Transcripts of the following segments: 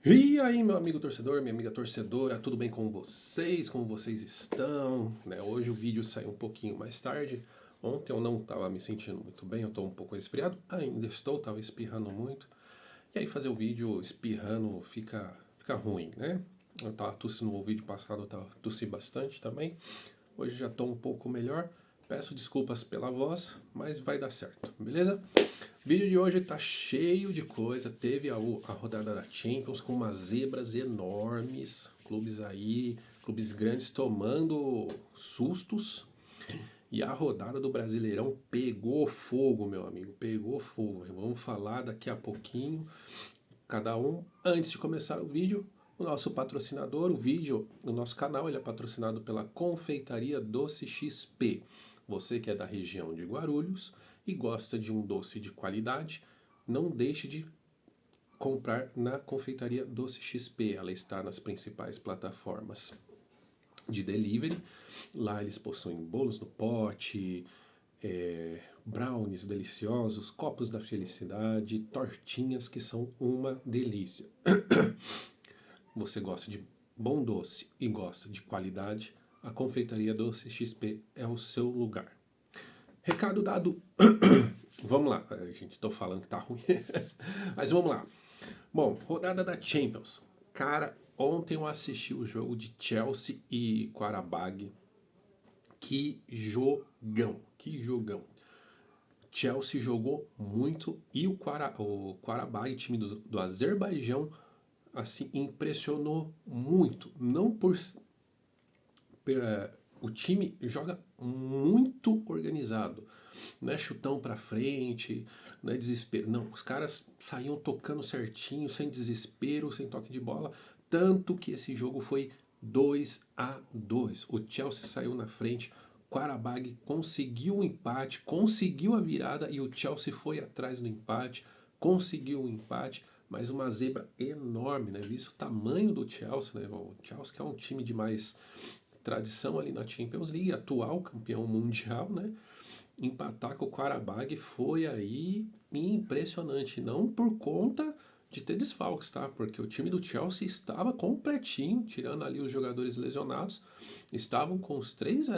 E aí, meu amigo torcedor, minha amiga torcedora, tudo bem com vocês? Como vocês estão? Hoje o vídeo saiu um pouquinho mais tarde. Ontem eu não estava me sentindo muito bem, eu estou um pouco resfriado. Ainda estou, estava espirrando muito. E aí fazer o vídeo espirrando fica ruim, né? Eu tava tossindo no vídeo passado, eu tava tossi bastante também. Hoje já estou um pouco melhor. Peço desculpas pela voz, mas vai dar certo, beleza? O vídeo de hoje tá cheio de coisa. Teve a rodada da Champions com umas zebras enormes. Clubes aí, clubes grandes tomando sustos. E a rodada do Brasileirão pegou fogo, meu amigo. Pegou fogo. Vamos falar daqui a pouquinho. Cada um, antes de começar o vídeo, o nosso patrocinador, o vídeo, o nosso canal, ele é patrocinado pela Confeitaria Doce XP. Você que é da região de Guarulhos e gosta de um doce de qualidade, não deixe de comprar na Confeitaria Doce XP. Ela está nas principais plataformas de delivery. Lá eles possuem bolos no pote, brownies deliciosos, copos da felicidade, tortinhas que são uma delícia. Você gosta de bom doce e gosta de qualidade, a Confeitaria Doce XP é o seu lugar. Recado dado. Vamos lá, gente, tô falando que tá ruim. Mas vamos lá. Bom, rodada da Champions. Cara, ontem eu assisti o jogo de Chelsea e Qarabag. Que jogão, que jogão. Chelsea jogou muito e o Qarabag, time do Azerbaijão, assim, impressionou muito. Não por o time joga muito organizado, não é chutão pra frente, não é desespero, não, os caras saíam tocando certinho, sem desespero, sem toque de bola, tanto que esse jogo foi 2-2. O Chelsea saiu na frente, o Qarabag conseguiu o empate, conseguiu a virada e o Chelsea foi atrás do empate, conseguiu o empate, mas uma zebra enorme, né? Visto o tamanho do Chelsea, né? O Chelsea que é um time de mais tradição ali na Champions League, atual campeão mundial, né? Empatar com o Qarabag foi aí impressionante, não por conta de ter desfalques, tá? Porque o time do Chelsea estava completinho, tirando ali os jogadores lesionados, estavam com os três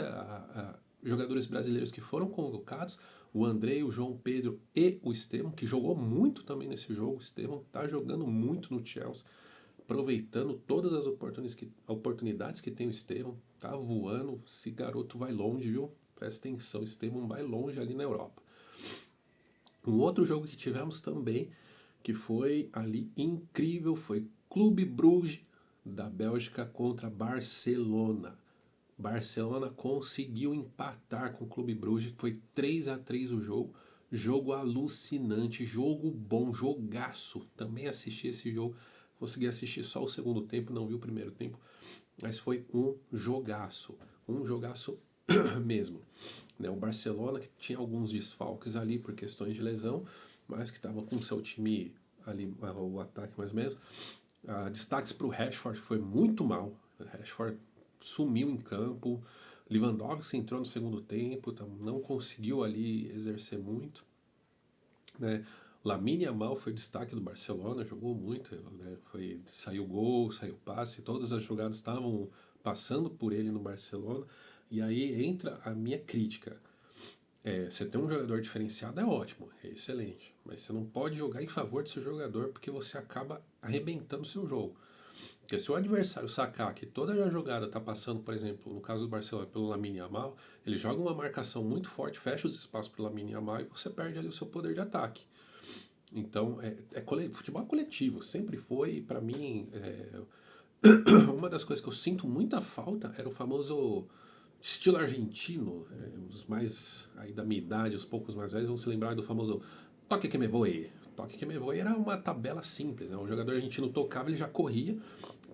jogadores brasileiros que foram convocados, o Andrei, o João Pedro e o Estevam, que jogou muito também nesse jogo. O Estevam tá jogando muito no Chelsea, aproveitando todas as oportunidades que tem o Estevam, tá voando, esse garoto vai longe, viu? Presta atenção, o Estevam vai longe ali na Europa. Um outro jogo que tivemos também, que foi ali incrível, foi Clube Bruges da Bélgica contra Barcelona. Barcelona conseguiu empatar com o Clube Bruges, foi 3-3 o jogo. Jogo alucinante, jogo bom, jogaço. Também assisti esse jogo, consegui assistir só o segundo tempo, não vi o primeiro tempo, mas foi um jogaço mesmo. Né, o Barcelona, que tinha alguns desfalques ali por questões de lesão, mas que estava com o seu time ali, o ataque mais ou menos. Destaques para o Rashford, foi muito mal. O Rashford sumiu em campo. Lewandowski entrou no segundo tempo, não conseguiu ali exercer muito. Né? Lamine Yamal foi destaque do Barcelona, jogou muito, né? Saiu gol, saiu passe, todas as jogadas estavam passando por ele no Barcelona. E aí entra a minha crítica. Você ter um jogador diferenciado é ótimo, é excelente, mas você não pode jogar em favor desse jogador porque você acaba arrebentando o seu jogo. Porque se o adversário sacar que toda a jogada está passando, por exemplo, no caso do Barcelona, pelo Lamine Yamal, ele joga uma marcação muito forte, fecha os espaços para o Lamine Yamal e você perde ali o seu poder de ataque. Então, futebol coletivo, sempre foi, para mim, uma das coisas que eu sinto muita falta era o famoso estilo argentino. Os mais aí da minha idade, os poucos mais velhos vão se lembrar do famoso toque que me voe. Toque que me voe era uma tabela simples, né? O jogador argentino tocava, ele já corria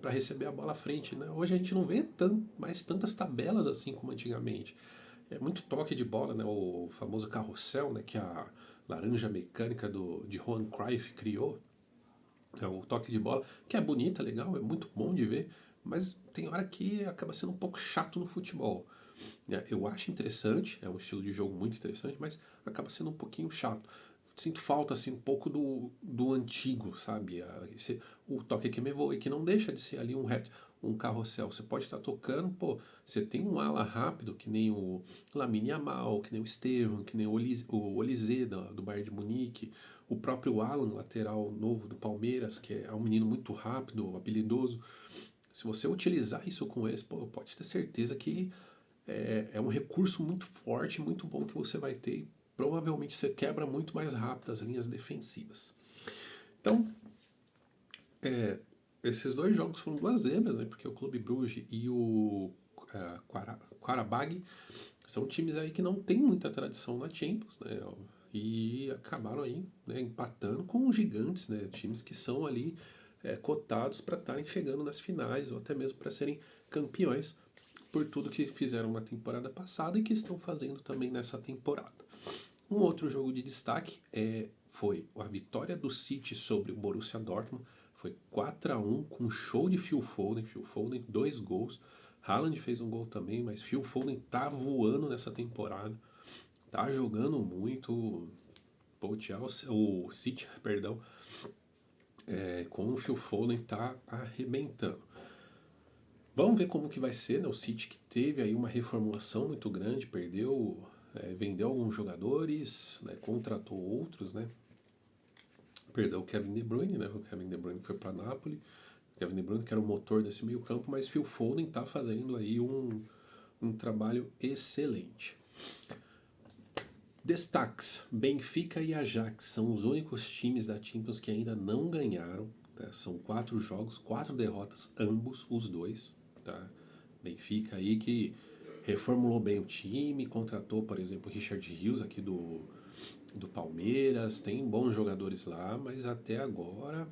para receber a bola à frente, né? Hoje a gente não vê mais tantas tabelas assim como antigamente. É muito toque de bola, né? O famoso carrossel, né? Que a laranja mecânica de Johan Cruyff criou. É o toque de bola, que é bonita, legal, é muito bom de ver, mas tem hora que acaba sendo um pouco chato no futebol. Eu acho interessante, é um estilo de jogo muito interessante, mas acaba sendo um pouquinho chato. sinto falta assim, um pouco do antigo, sabe? O Toque que me voe, que não deixa de ser ali um carrossel. Você pode estar tocando, pô, você tem um ala rápido, que nem o Lamine Yamal, que nem o Estevam, que nem o Olise do Bayern de Munique, o próprio Alan, lateral novo do Palmeiras, que é um menino muito rápido, habilidoso. Se você utilizar isso com eles, pô, pode ter certeza que é um recurso muito forte, muito bom que você vai ter. E provavelmente você quebra muito mais rápido as linhas defensivas. Então, esses dois jogos foram duas zebras, né? Porque o Clube Brugge e o Qarabag são times aí que não tem muita tradição na Champions, né? E acabaram aí, né, empatando com os gigantes, né? Times que são ali cotados para estarem chegando nas finais ou até mesmo para serem campeões por tudo que fizeram na temporada passada e que estão fazendo também nessa temporada. Um outro jogo de destaque foi a vitória do City sobre o Borussia Dortmund. Foi 4-1 com show de Phil Foden. Phil Foden, 2 gols. Haaland fez um gol também, mas Phil Foden tá voando nessa temporada. Tá jogando muito. O City, perdão, com o Phil Foden tá arrebentando. Vamos ver como que vai ser, né? O City que teve aí uma reformulação muito grande, vendeu alguns jogadores, né? Contratou outros, né? Perdeu o Kevin De Bruyne, né? O Kevin De Bruyne foi para Napoli. O Kevin De Bruyne que era o motor desse meio campo, mas Phil Foden tá fazendo aí um trabalho excelente. Destaques: Benfica e Ajax são os únicos times da Champions que ainda não ganharam. Né? São 4 jogos, 4 derrotas, ambos, os dois. Tá? Benfica aí que reformulou bem o time, contratou, por exemplo, o Richard Rios aqui do Palmeiras, tem bons jogadores lá, mas até agora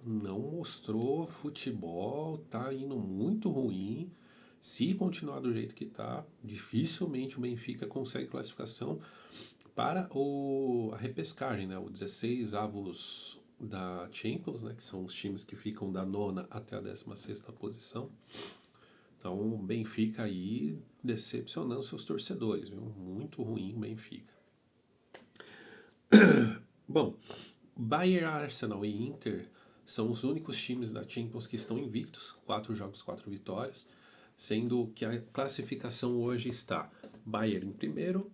não mostrou futebol, tá indo muito ruim. Se continuar do jeito que tá, dificilmente o Benfica consegue classificação para a repescagem, né? O 16 avos da Champions, né? Que são os times que ficam da 9ª até a 16ª posição. Então o Benfica aí decepcionando seus torcedores, viu? Muito ruim o Benfica. Bom, Bayern, Arsenal e Inter são os únicos times da Champions que estão invictos, 4 jogos, 4 vitórias, sendo que a classificação hoje está Bayern em primeiro,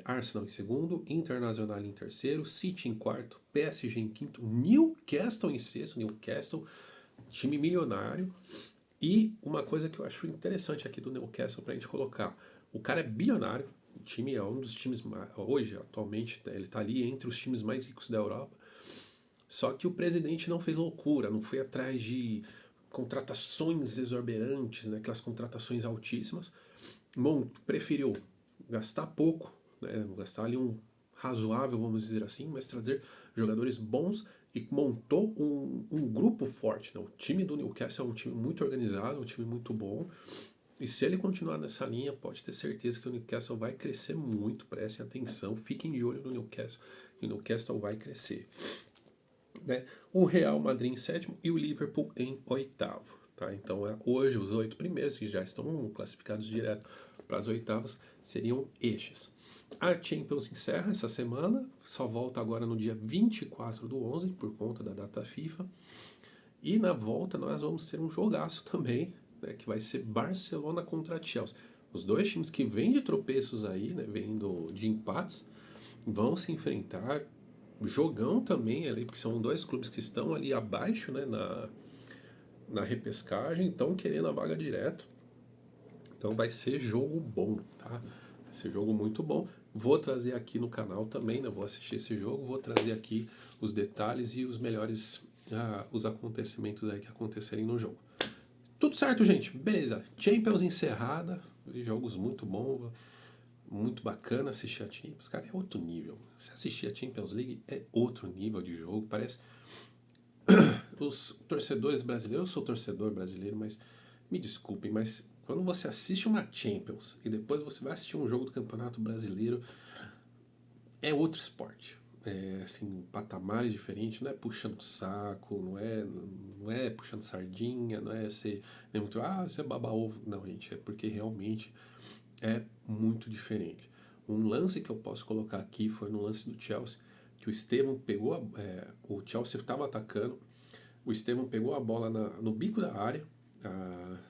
Arsenal em segundo, Internacional em terceiro, City em quarto, PSG em quinto, Newcastle em sexto, Newcastle, time milionário. E uma coisa que eu acho interessante aqui do Newcastle pra gente colocar, o cara é bilionário, o time é um dos times, hoje, atualmente, ele tá ali entre os times mais ricos da Europa, só que o presidente não fez loucura, não foi atrás de contratações exorbitantes, né, aquelas contratações altíssimas, preferiu gastar pouco, né, gastar ali um razoável, vamos dizer assim, mas trazer jogadores bons e montou um grupo forte. Né? O time do Newcastle é um time muito organizado, um time muito bom. E se ele continuar nessa linha, pode ter certeza que o Newcastle vai crescer muito. Prestem atenção, fiquem de olho no Newcastle. E o Newcastle vai crescer. Né? O Real Madrid em sétimo e o Liverpool em oitavo. Tá? Então hoje os 8 primeiros, que já estão classificados direto para as oitavas, seriam estes. A Champions encerra essa semana, só volta agora no dia 24 do 11, por conta da data FIFA. E na volta nós vamos ter um jogaço também, né, que vai ser Barcelona contra Chelsea. Os dois times que vêm de tropeços aí, né, vêm de empates, vão se enfrentar. Jogão também, ali, porque são dois clubes que estão ali abaixo, né, na repescagem, estão querendo a vaga direto. Então vai ser jogo bom, tá? Vai ser jogo muito bom. Vou trazer aqui no canal também, né? Vou assistir esse jogo, vou trazer aqui os detalhes e os melhores os acontecimentos aí que acontecerem no jogo. Tudo certo, gente? Beleza. Champions encerrada, jogos muito bons, muito bacana assistir a Champions. Cara, é outro nível. Se assistir a Champions League é outro nível de jogo. Parece os torcedores brasileiros, eu sou torcedor brasileiro, mas me desculpem, mas quando você assiste uma Champions e depois você vai assistir um jogo do Campeonato Brasileiro, é outro esporte. É, assim, patamares diferentes, não é puxando saco, não é puxando sardinha, não é ser nem muito, você é baba-ovo. Não, gente, é porque realmente é muito diferente. Um lance que eu posso colocar aqui foi no lance do Chelsea, que o Estevão pegou, o Chelsea estava atacando, o Estevão pegou a bola no bico da área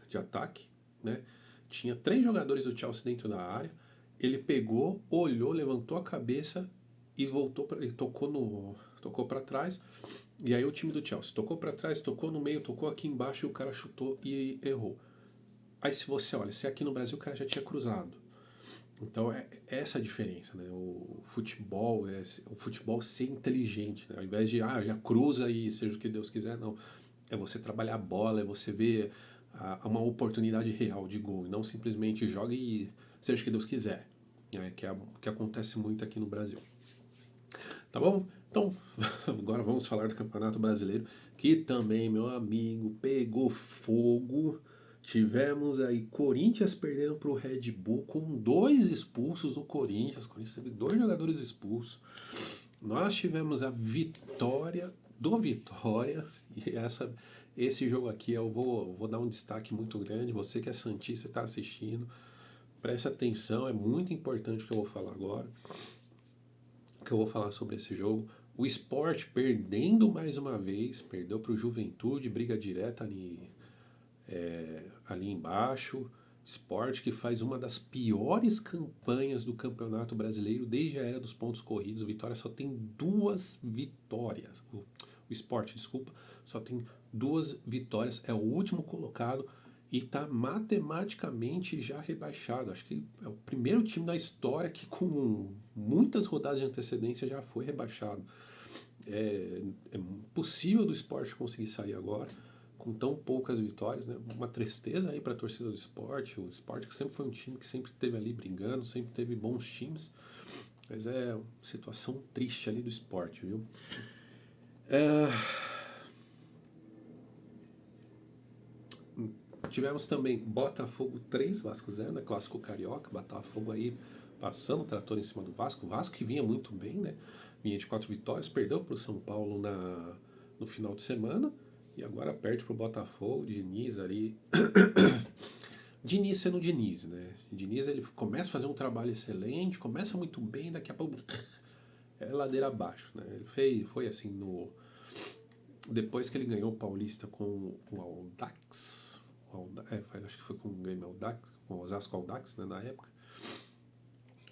de ataque, né? Tinha 3 jogadores do Chelsea dentro da área, ele pegou, olhou, levantou a cabeça e voltou, ele tocou para trás, e aí o time do Chelsea tocou para trás, tocou no meio, tocou aqui embaixo e o cara chutou e errou. Aí se você olha, se aqui no Brasil o cara já tinha cruzado. Então é essa a diferença, né? O futebol ser inteligente, né? Ao invés de já cruza e seja o que Deus quiser, não. É você trabalhar a bola, é você ver uma oportunidade real de gol, e não simplesmente joga e seja o que Deus quiser, né? Que acontece muito aqui no Brasil. Tá bom? Então, agora vamos falar do Campeonato Brasileiro, que também, meu amigo, pegou fogo. Tivemos aí Corinthians perdendo para o Red Bull com 2 expulsos do Corinthians. O Corinthians teve 2 jogadores expulsos. Nós tivemos a vitória do Vitória. E esse jogo aqui eu vou dar um destaque muito grande. Você que é santista está assistindo, presta atenção, é muito importante o que eu vou falar agora. Que eu vou falar sobre esse jogo. O Sport perdendo mais uma vez, perdeu para o Juventude, briga direta ali embaixo. Sport que faz uma das piores campanhas do Campeonato Brasileiro desde a era dos pontos corridos. O Vitória só tem 2 vitórias. O Sport, desculpa, só tem 2 vitórias. É o último colocado e está matematicamente já rebaixado. Acho que é o primeiro time da história que com muitas rodadas de antecedência já foi rebaixado. É possível do Sport conseguir sair agora com tão poucas vitórias, né? Uma tristeza aí para a torcida do Sport. O Sport que sempre foi um time que sempre esteve ali brigando, sempre teve bons times, mas é uma situação triste ali do Sport, viu? Tivemos também Botafogo 3, Vasco 0, né? Clássico Carioca. Botafogo aí passando o trator em cima do Vasco. O Vasco que vinha muito bem, né? Vinha de 4 vitórias, perdeu para o São Paulo no final de semana e agora perde para o Botafogo. Diniz ali. Diniz sendo Diniz, né? Diniz ele começa a fazer um trabalho excelente, começa muito bem, daqui a pouco é ladeira abaixo, né? Ele foi assim depois que ele ganhou o Paulista com o Audax, acho que foi com o Grêmio Audax, com o Osasco Audax, né, na época.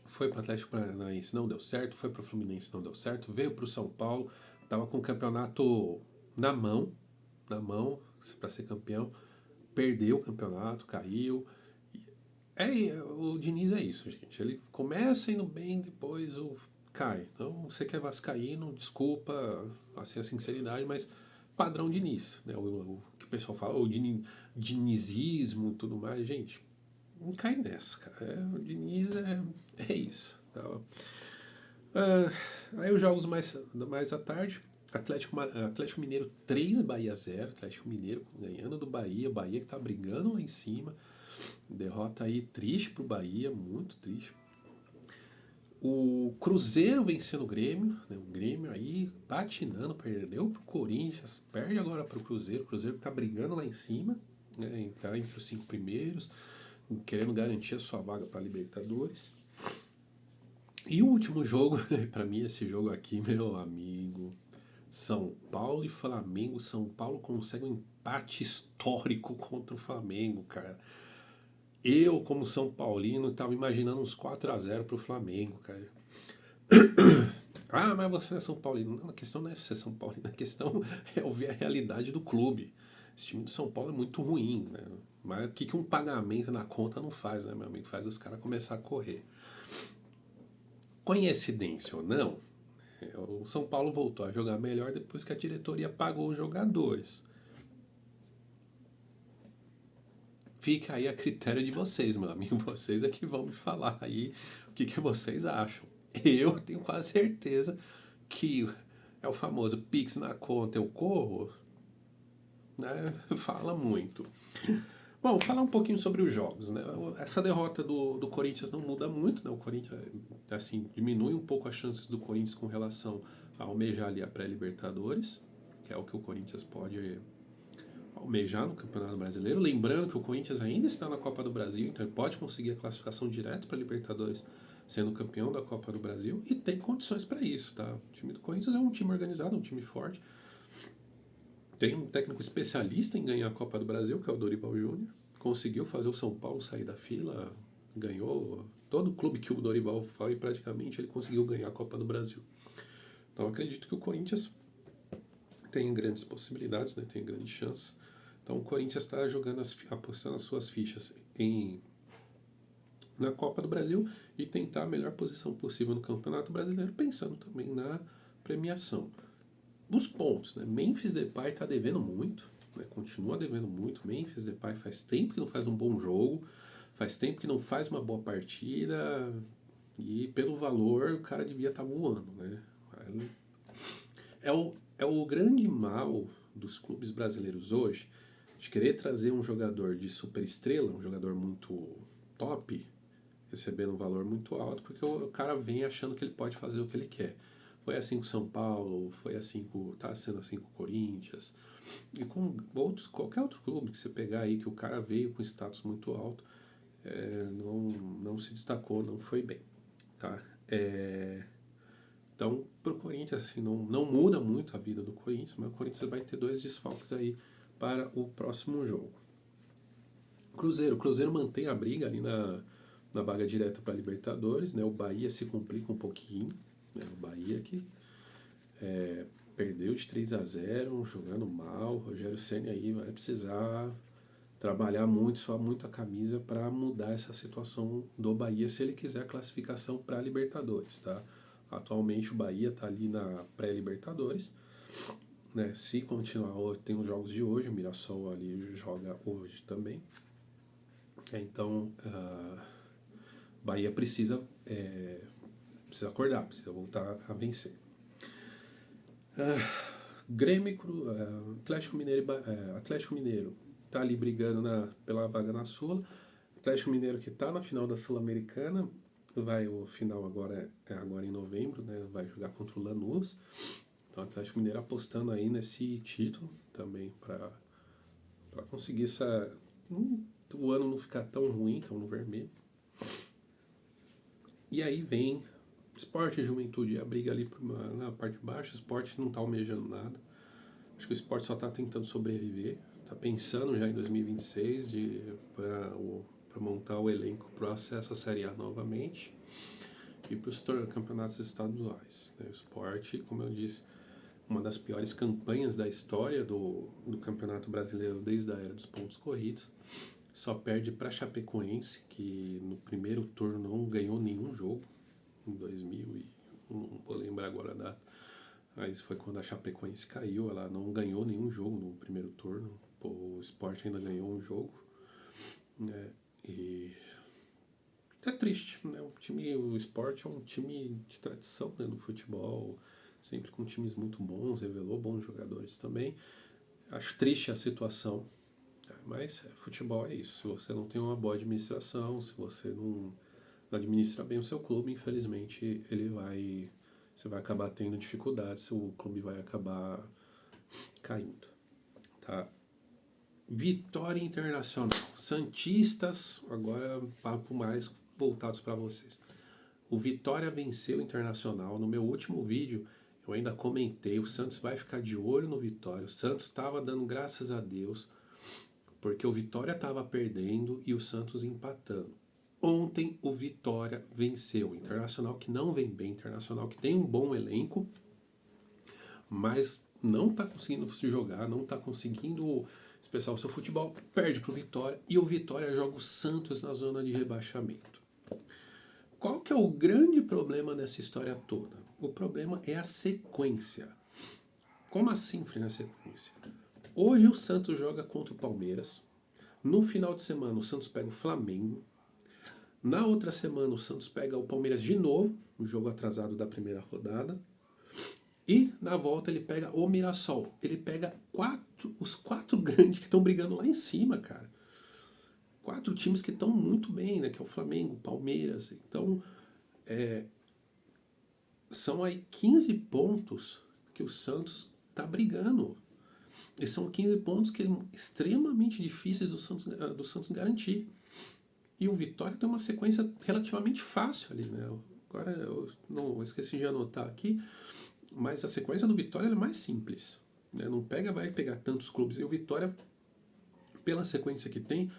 Foi para o Atlético Paranaense, não deu certo. Foi para o Fluminense, não deu certo. Veio para o São Paulo, estava com o campeonato na mão para ser campeão. Perdeu o campeonato, caiu. O Diniz é isso, gente. Ele começa indo bem, depois cai. Então, você que é vascaíno, desculpa assim, a sinceridade, mas padrão Diniz, né? O que o pessoal fala, o dinizismo e tudo mais, gente, não cai nessa, cara. O Diniz é isso. Tá? Aí os jogos mais à tarde, Atlético Mineiro 3, Bahia 0. Atlético Mineiro ganhando do Bahia. Bahia que tá brigando lá em cima. Derrota aí triste pro Bahia, muito triste. O Cruzeiro vencendo o Grêmio, né? O Grêmio aí patinando, perdeu pro Corinthians, perde agora pro Cruzeiro. O Cruzeiro que tá brigando lá em cima, né? Tá entre os 5 primeiros, querendo garantir a sua vaga para Libertadores. E o último jogo, né? Para mim esse jogo aqui, meu amigo, São Paulo e Flamengo. São Paulo consegue um empate histórico contra o Flamengo, cara. Eu, como São Paulino, estava imaginando uns 4-0 pro Flamengo, cara. Mas você é São Paulino. Não, a questão não é ser São Paulino, a questão é ouvir a realidade do clube. Esse time do São Paulo é muito ruim, né? Mas o que um pagamento na conta não faz, né, meu amigo? Faz os caras começar a correr. Coincidência ou não, o São Paulo voltou a jogar melhor depois que a diretoria pagou os jogadores. Fica aí a critério de vocês, meu amigo. Vocês é que vão me falar aí o que vocês acham. Eu tenho quase certeza que é o famoso Pix na conta, eu corro, né? Fala muito. Bom, falar um pouquinho sobre os jogos, né? Essa derrota do Corinthians não muda muito, né? O Corinthians, assim, diminui um pouco as chances do Corinthians com relação a almejar ali a pré-Libertadores, que é o que o Corinthians pode almejar no Campeonato Brasileiro. Lembrando que o Corinthians ainda está na Copa do Brasil, então ele pode conseguir a classificação direto para a Libertadores sendo campeão da Copa do Brasil e tem condições para isso, tá? O time do Corinthians é um time organizado, um time forte. Tem um técnico especialista em ganhar a Copa do Brasil, que é o Dorival Júnior. Conseguiu fazer o São Paulo sair da fila, ganhou. Todo clube que o Dorival foi, praticamente, ele conseguiu ganhar a Copa do Brasil. Então acredito que o Corinthians tem grandes possibilidades, né? Tem grandes chances. Então o Corinthians está jogando, apostando as suas fichas na Copa do Brasil e tentar a melhor posição possível no Campeonato Brasileiro, pensando também na premiação. Os pontos, né? Memphis Depay está devendo muito, né? Continua devendo muito. Memphis Depay faz tempo que não faz um bom jogo, faz tempo que não faz uma boa partida e pelo valor o cara devia estar voando, né? É o grande mal dos clubes brasileiros hoje de querer trazer um jogador de super estrela, um jogador muito top, recebendo um valor muito alto, porque o cara vem achando que ele pode fazer o que ele quer. Foi assim com o São Paulo, foi assim tá sendo assim com o Corinthians, e com qualquer outro clube que você pegar aí, que o cara veio com status muito alto, não se destacou, não foi bem, tá? Então, pro Corinthians, assim, não muda muito a vida do Corinthians, mas o Corinthians vai ter 2 desfalques aí para o próximo jogo. O Cruzeiro mantém a briga ali na vaga direta para a Libertadores, né? O Bahia se complica um pouquinho, né? O Bahia que perdeu de 3-0, jogando mal. O Rogério Ceni aí vai precisar trabalhar muito, suar muito a camisa para mudar essa situação do Bahia se ele quiser a classificação para a Libertadores, tá? Atualmente o Bahia está ali na pré-Libertadores, né? Se continuar, tem os jogos de hoje, o Mirassol ali joga hoje também. Então, Bahia precisa acordar, precisa voltar a vencer. Grêmio, Atlético Mineiro tá ali brigando pela vaga na Sula. Atlético Mineiro que tá na final da Sul-Americana, o final agora é agora em novembro, né? Vai jogar contra o Lanús. Então o Atlético Mineiro apostando aí nesse título também para conseguir o ano não ficar tão ruim, tão no vermelho. E aí vem Sport e Juventude, a briga ali na parte de baixo. O Sport não tá almejando nada. Acho que o Sport só tá tentando sobreviver. Tá pensando já em 2026 para montar o elenco para o acesso à Série A novamente e para os campeonatos estaduais. O Sport, como eu disse, uma das piores campanhas da história do Campeonato Brasileiro desde a era dos pontos corridos. Só perde para Chapecoense, que no primeiro turno não ganhou nenhum jogo, em 2000, não vou lembrar agora a data. Mas foi quando a Chapecoense caiu, ela não ganhou nenhum jogo no primeiro turno. O Sport ainda ganhou um jogo, né? E é triste, né? O Sport é um time de tradição, né, no futebol, sempre com times muito bons, revelou bons jogadores também. Acho triste a situação, mas futebol é isso. Se você não tem uma boa administração, se você não administra bem o seu clube, infelizmente você vai acabar tendo dificuldades, o clube vai acabar caindo, tá? Vitória Internacional. Santistas, agora papo mais voltados para vocês. O Vitória venceu o Internacional. No meu último vídeo eu ainda comentei, o Santos vai ficar de olho no Vitória. O Santos estava dando graças a Deus, porque o Vitória estava perdendo e o Santos empatando. Ontem o Vitória venceu. O Internacional que não vem bem, Internacional que tem um bom elenco, mas não está conseguindo se jogar, não está conseguindo expressar o seu futebol, perde para o Vitória e o Vitória joga o Santos na zona de rebaixamento. Qual que é o grande problema nessa história toda? O problema é a sequência. Como assim, Fred, a sequência? Hoje o Santos joga contra o Palmeiras. No final de semana o Santos pega o Flamengo. Na outra semana o Santos pega o Palmeiras de novo, o jogo atrasado da primeira rodada. E na volta ele pega o Mirassol. Ele pega os 4 grandes que estão brigando lá em cima, cara. 4 times que estão muito bem, né? Que é o Flamengo, o Palmeiras. Então, são aí 15 pontos que o Santos está brigando. E são 15 pontos que são extremamente difíceis do Santos garantir. E o Vitória tem uma sequência relativamente fácil ali, né? Agora eu não esqueci de anotar aqui, mas a sequência do Vitória é mais simples, né? Não vai pegar tantos clubes. E o Vitória, pela sequência que tem,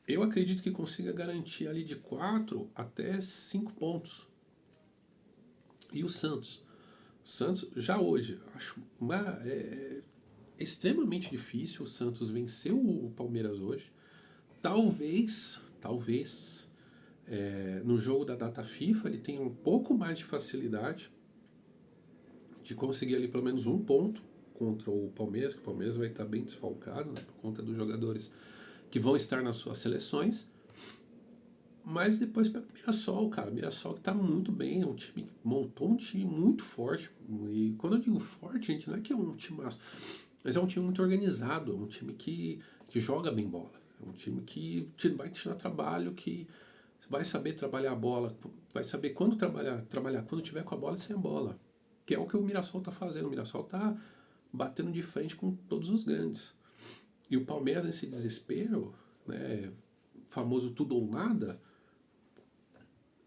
eu acredito que consiga garantir ali de 4 até 5 pontos. E o Santos? Santos, já hoje, acho extremamente difícil o Santos vencer o Palmeiras hoje. Talvez, no jogo da data FIFA ele tenha um pouco mais de facilidade de conseguir ali pelo menos um ponto contra o Palmeiras, que o Palmeiras vai estar bem desfalcado, né, por conta dos jogadores que vão estar nas suas seleções. Mas depois pega o Mirassol, cara. O Mirassol que tá muito bem, é um time, montou um time muito forte. E quando eu digo forte, gente, não é que é um time massa, mas é um time muito organizado, é um time que joga bem bola. É um time que vai te dar trabalho, que vai saber trabalhar a bola, vai saber quando trabalhar quando tiver com a bola e sem a bola. Que é o que o Mirassol tá fazendo. O Mirassol tá batendo de frente com todos os grandes. E o Palmeiras nesse desespero, né, famoso tudo ou nada,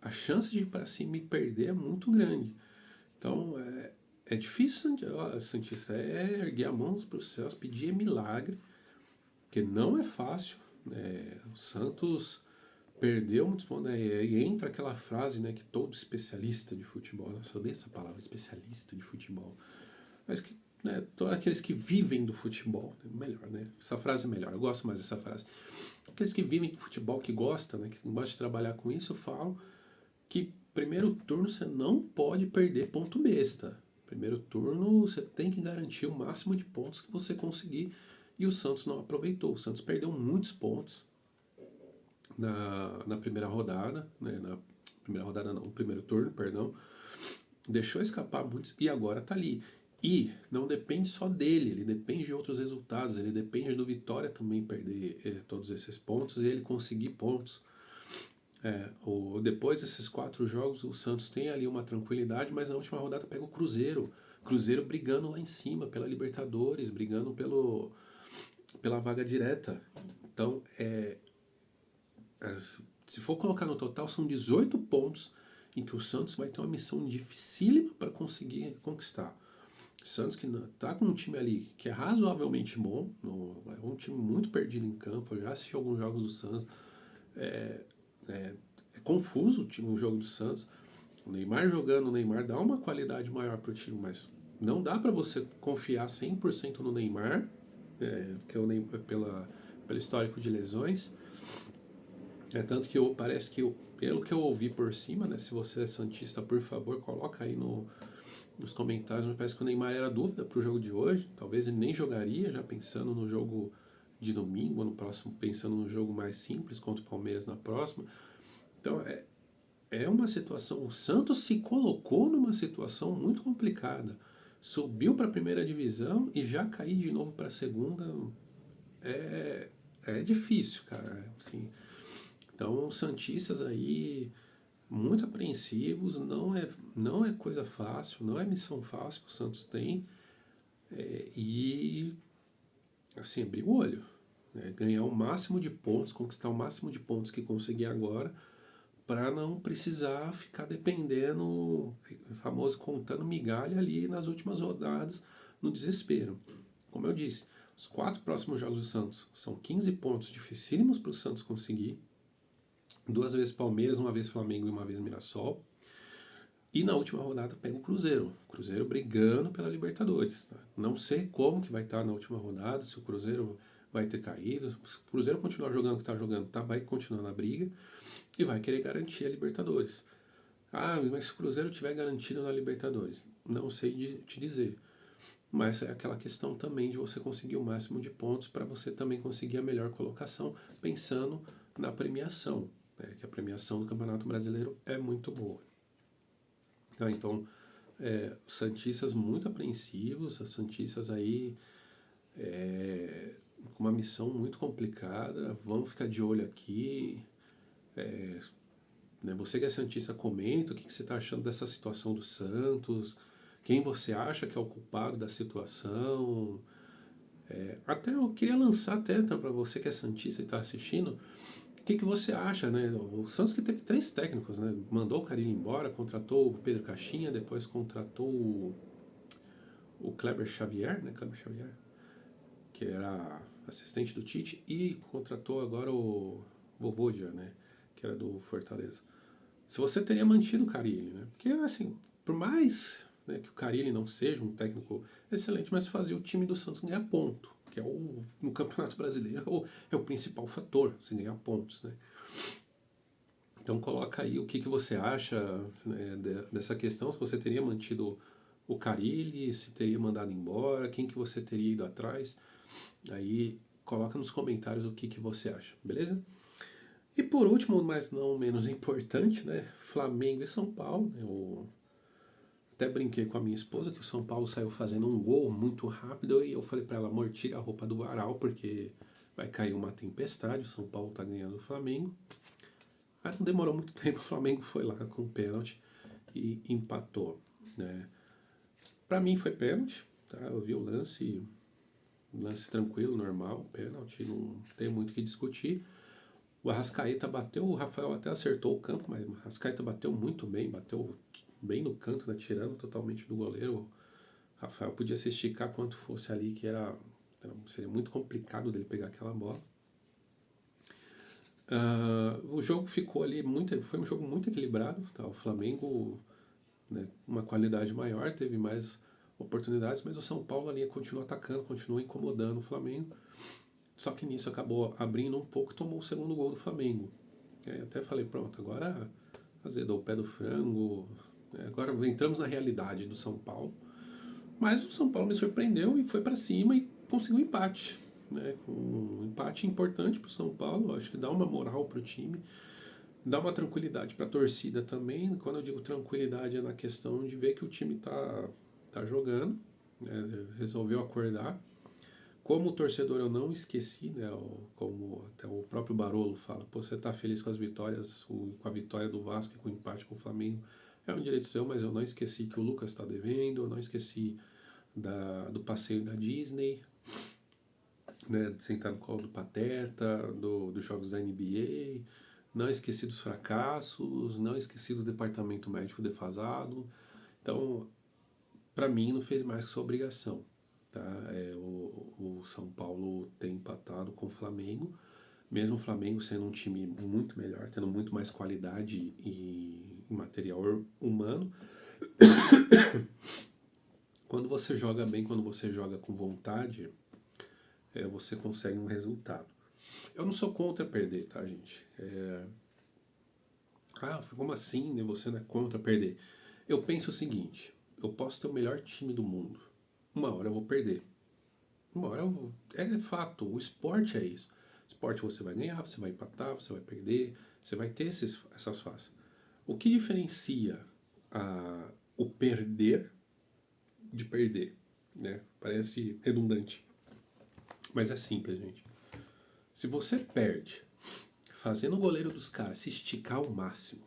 a chance de ir para cima e perder é muito grande. Então é difícil, Santista, erguer a mão para os céus, pedir milagre, que não é fácil. O Santos perdeu muitos pontos, né? E entra aquela frase, né, que todo especialista de futebol, eu odeio essa palavra, especialista de futebol, mas que, né, todos aqueles que vivem do futebol, melhor, né? Essa frase é melhor, eu gosto mais dessa frase. Aqueles que vivem do futebol, que gostam, né, que gostam de trabalhar com isso, falam que primeiro turno você não pode perder ponto besta. Primeiro turno você tem que garantir o máximo de pontos que você conseguir. E o Santos não aproveitou. O Santos perdeu muitos pontos na primeira rodada. Né? Na primeira rodada não, no primeiro turno, perdão. Deixou escapar muitos e agora tá ali. E não depende só dele, ele depende de outros resultados. Ele depende do Vitória também perder todos esses pontos e ele conseguir pontos. Depois desses 4 jogos, o Santos tem ali uma tranquilidade, mas na última rodada pega o Cruzeiro. Cruzeiro brigando lá em cima pela Libertadores, brigando pela vaga direta. Então, se for colocar no total, são 18 pontos em que o Santos vai ter uma missão dificílima para conseguir conquistar. O Santos que está com um time ali que é razoavelmente bom, é um time muito perdido em campo. Eu já assisti alguns jogos do Santos. É confuso o jogo do Santos. O Neymar jogando, o Neymar dá uma qualidade maior para o time, mas não dá para você confiar 100% no Neymar, que é o Neymar, pelo histórico de lesões. Tanto que parece que, pelo que eu ouvi por cima, né, se você é santista, por favor, coloca aí nos comentários, mas parece que o Neymar era dúvida para o jogo de hoje. Talvez ele nem jogaria, já pensando no jogo de domingo, no próximo, pensando no jogo mais simples contra o Palmeiras na próxima. Então é uma situação. O Santos se colocou numa situação muito complicada. Subiu para a primeira divisão e já cair de novo para a segunda é difícil, cara. Assim, então, os santistas aí muito apreensivos, não é coisa fácil, não é missão fácil que o Santos tem. E assim, abrir o olho, né? Ganhar o máximo de pontos, conquistar o máximo de pontos que conseguir agora, para não precisar ficar dependendo, o famoso contando migalha ali nas últimas rodadas, no desespero. Como eu disse, os 4 próximos jogos do Santos são 15 pontos dificílimos para o Santos conseguir. 2 vezes Palmeiras, 1 vez Flamengo e 1 vez Mirassol. E na última rodada pega o Cruzeiro. Cruzeiro brigando pela Libertadores. Tá? Não sei como que vai estar na última rodada, se o Cruzeiro vai ter caído. Se o Cruzeiro continuar jogando o que está jogando, vai continuar na briga e vai querer garantir a Libertadores. Mas se o Cruzeiro tiver garantido na Libertadores, não sei te dizer. Mas é aquela questão também de você conseguir o máximo de pontos para você também conseguir a melhor colocação, pensando na premiação, né? Que a premiação do Campeonato Brasileiro é muito boa. Então, os santistas muito apreensivos, os santistas aí com uma missão muito complicada, vamos ficar de olho aqui. Né? Você que é santista, comenta o que você está achando dessa situação do Santos, quem você acha que é o culpado da situação. Até eu queria lançar até para você que é santista e está assistindo, que você acha, né? O Santos que teve 3 técnicos, né? Mandou o Carille embora, contratou o Pedro Caixinha, depois contratou o Kleber Xavier, né? Kleber Xavier, que era assistente do Tite, e contratou agora o Vovôdia, né? Que era do Fortaleza. Se você teria mantido o Carille, né? Porque, assim, por mais, né, que o Carille não seja um técnico excelente, mas fazia o time do Santos ganhar ponto, que é no Campeonato Brasileiro é o principal fator, se ganhar pontos, né? Então coloca aí o que você acha, né, dessa questão, se você teria mantido o Carille, se teria mandado embora, quem que você teria ido atrás. Aí coloca nos comentários o que você acha, beleza? E por último, mas não menos importante, né? Flamengo e São Paulo. Eu até brinquei com a minha esposa que o São Paulo saiu fazendo um gol muito rápido e eu falei para ela, amor, tira a roupa do varal porque vai cair uma tempestade, o São Paulo tá ganhando o Flamengo. Aí não demorou muito tempo, o Flamengo foi lá com o pênalti e empatou, né? Para mim foi pênalti, tá? Eu vi o lance tranquilo, normal, pênalti, não tem muito o que discutir. O Arrascaeta bateu, o Rafael até acertou o campo, mas o Arrascaeta bateu muito bem, bateu bem no canto, né, tirando totalmente do goleiro. O Rafael podia se esticar quanto fosse ali, que seria muito complicado dele pegar aquela bola. O jogo ficou ali, foi um jogo muito equilibrado, tá? O Flamengo, né, uma qualidade maior, teve mais oportunidades, mas o São Paulo ali continuou atacando, continuou incomodando o Flamengo. Só que nisso acabou abrindo um pouco e tomou o segundo gol do Flamengo. Aí até falei, pronto, agora azedou o pé do frango, agora entramos na realidade do São Paulo. Mas o São Paulo me surpreendeu e foi para cima e conseguiu um empate. Né? Um empate importante para o São Paulo, acho que dá uma moral para o time, dá uma tranquilidade para a torcida também. Quando eu digo tranquilidade é na questão de ver que o time tá jogando, né? Resolveu acordar. Como torcedor eu não esqueci, né, como até o próprio Barolo fala, pô, você tá feliz com as vitórias, com a vitória do Vasco e com o empate com o Flamengo, é um direito seu, mas eu não esqueci que o Lucas está devendo, eu não esqueci do passeio da Disney, né, de sentar no colo do Pateta, dos jogos da NBA, não esqueci dos fracassos, não esqueci do departamento médico defasado. Então, para mim, não fez mais que sua obrigação. Tá? O São Paulo tem empatado com o Flamengo, mesmo o Flamengo sendo um time muito melhor, tendo muito mais qualidade e material humano. Quando você joga bem, quando você joga com vontade, você consegue um resultado. Eu não sou contra perder, tá, gente? Como assim, né? Você não é contra perder? Eu penso o seguinte, eu posso ter o melhor time do mundo, uma hora eu vou perder. Uma hora é fato, o esporte é isso. O esporte você vai ganhar, você vai empatar, você vai perder, você vai ter essas fases. O que diferencia o perder de perder? Né? Parece redundante, mas é simples, gente. Se você perde fazendo o goleiro dos caras se esticar ao máximo,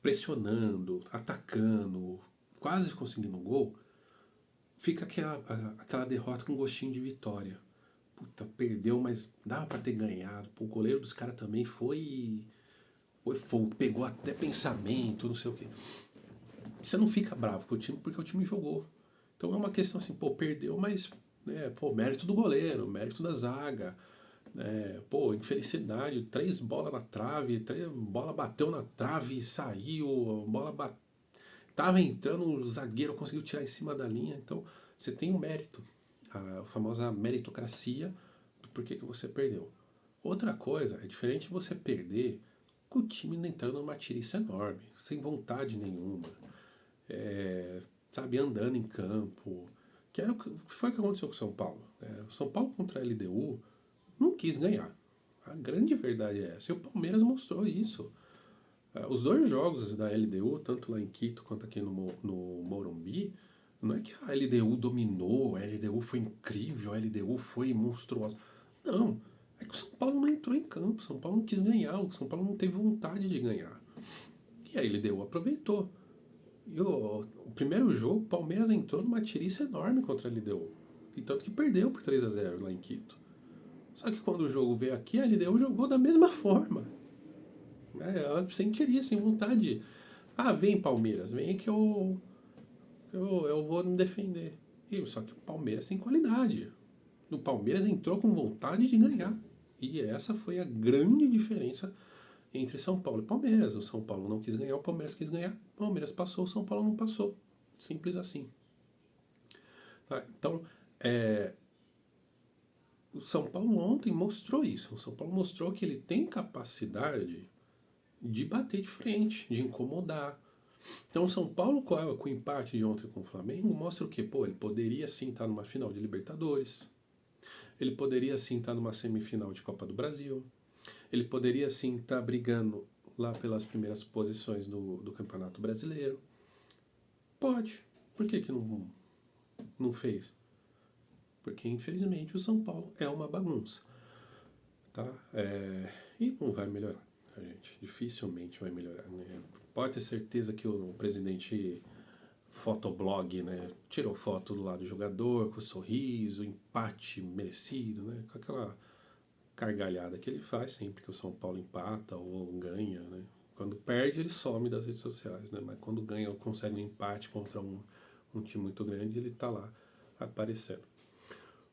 pressionando, atacando, quase conseguindo um gol, fica aquela derrota com gostinho de vitória. Puta, perdeu, mas dava pra ter ganhado. Pô, o goleiro dos caras também foi, pegou até pensamento, não sei o quê. Você não fica bravo com o time porque o time jogou. Então é uma questão assim, pô, perdeu, mas mérito do goleiro, mérito da zaga. Infelicidade, 3 bolas na trave, 3 bola bateu na trave e saiu, a bola tava entrando, o zagueiro conseguiu tirar em cima da linha. Então você tem um mérito, a famosa meritocracia do porquê que você perdeu. Outra coisa, é diferente você perder com o time entrando numa tiriça enorme, sem vontade nenhuma, sabe, andando em campo, que era o que foi o que aconteceu com o São Paulo. O São Paulo contra a LDU não quis ganhar. A grande verdade é essa. E o Palmeiras mostrou isso. Os 2 jogos da LDU, tanto lá em Quito quanto aqui no Morumbi, não é que a LDU dominou, a LDU foi incrível, a LDU foi monstruosa. Não. É que o São Paulo não entrou em campo, o São Paulo não quis ganhar, o São Paulo não teve vontade de ganhar. E a LDU aproveitou. E o primeiro jogo, o Palmeiras entrou numa tiriça enorme contra a LDU. E tanto que perdeu por 3-0 lá em Quito. Só que quando o jogo veio aqui, a LDU jogou da mesma forma. Ela sentiria assim, vontade. Ah, vem Palmeiras, vem que eu vou me defender. Só que o Palmeiras tem qualidade. O Palmeiras entrou com vontade de ganhar. E essa foi a grande diferença entre São Paulo e Palmeiras. O São Paulo não quis ganhar, o Palmeiras quis ganhar. O Palmeiras passou, o São Paulo não passou. Simples assim. Tá? Então, o São Paulo ontem mostrou isso. O São Paulo mostrou que ele tem capacidade de bater de frente, de incomodar. Então, o São Paulo, com o empate de ontem com o Flamengo, mostra o que? Pô, ele poderia sim estar numa final de Libertadores. Ele poderia sim estar numa semifinal de Copa do Brasil. Ele poderia sim estar brigando lá pelas primeiras posições do Campeonato Brasileiro. Pode. Por que não fez? Porque, infelizmente, o São Paulo é uma bagunça. Tá? E não vai melhorar, gente. Dificilmente vai melhorar. Né? Pode ter certeza que o presidente Fotoblog, né, tirou foto do lado do jogador, com sorriso, empate merecido, né, com aquela gargalhada que ele faz sempre que o São Paulo empata ou ganha. Né? Quando perde, ele some das redes sociais, né? Mas quando ganha ou consegue um empate contra um time muito grande, ele tá lá aparecendo.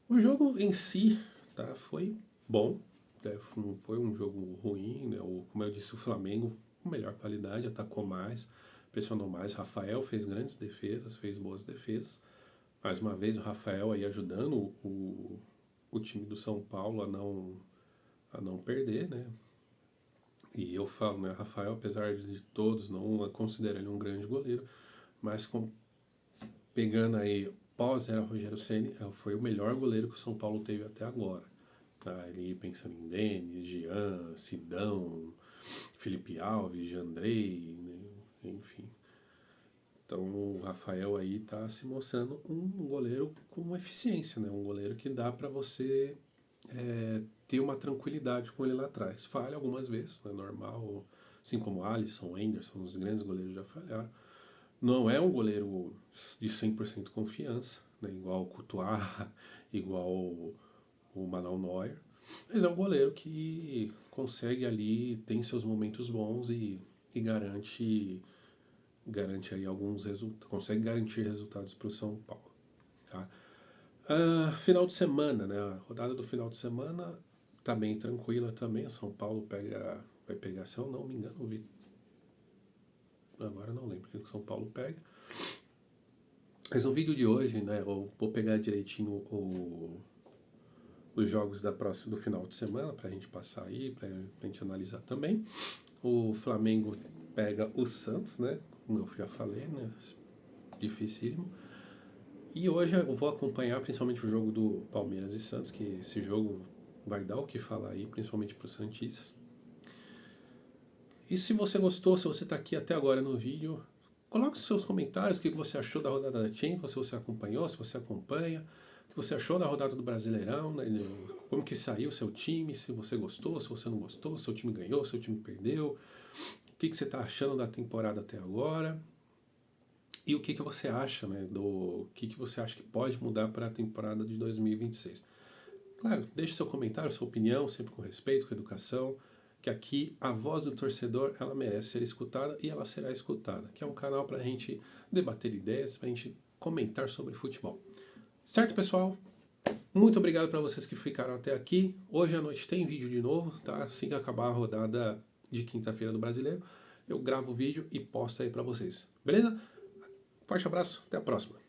O jogo em si, tá, foi bom, né? Não foi um jogo ruim, né? Como eu disse, o Flamengo com melhor qualidade, atacou mais, pressionou mais. Rafael fez grandes defesas, fez boas defesas. Mais uma vez o Rafael aí ajudando o time do São Paulo a não perder, né? E eu falo, né, Rafael, apesar de todos não considero ele um grande goleiro, mas pegando aí pós-era Rogério Ceni, foi o melhor goleiro que o São Paulo teve até agora. Tá? Ele pensando em Denis, Jean, Sidão, Felipe Alves, Jandrei, né? Enfim. Então o Rafael aí está se mostrando um goleiro com eficiência, né? Um goleiro que dá para você ter uma tranquilidade com ele lá atrás. Falha algumas vezes, é normal, assim como Alisson, Anderson, os grandes goleiros já falharam. Não é um goleiro de 100% confiança, né? Igual o Courtois, igual o Manuel Neuer, mas é um goleiro que consegue ali, tem seus momentos bons e garante aí alguns resultados, consegue garantir resultados para o São Paulo. Tá? Final de semana, né? A rodada do final de semana tá bem tranquila também. O São Paulo vai pegar, se eu não me engano, agora não lembro quem o São Paulo pega. Mas no vídeo de hoje, né, eu vou pegar direitinho os jogos do final de semana pra gente passar aí, pra gente analisar também. O Flamengo pega o Santos, né? Como eu já falei, né? Dificílimo. E hoje eu vou acompanhar principalmente o jogo do Palmeiras e Santos, que esse jogo vai dar o que falar aí, principalmente para os santistas. E se você gostou, se você está aqui até agora no vídeo, coloque os seus comentários, o que você achou da rodada da Champions, se você acompanhou, se você acompanha, o que você achou da rodada do Brasileirão, né? Como que saiu o seu time, se você gostou, se você não gostou, se seu time ganhou, se seu time perdeu, o que você está achando da temporada até agora. E o que você acha, né, o que você acha que pode mudar para a temporada de 2026? Claro, deixe seu comentário, sua opinião, sempre com respeito, com educação, que aqui a voz do torcedor, ela merece ser escutada e ela será escutada, que é um canal para a gente debater ideias, para a gente comentar sobre futebol. Certo, pessoal? Muito obrigado para vocês que ficaram até aqui. Hoje à noite tem vídeo de novo, tá? Assim que acabar a rodada de quinta-feira do Brasileiro, eu gravo o vídeo e posto aí para vocês. Beleza? Forte abraço, até a próxima.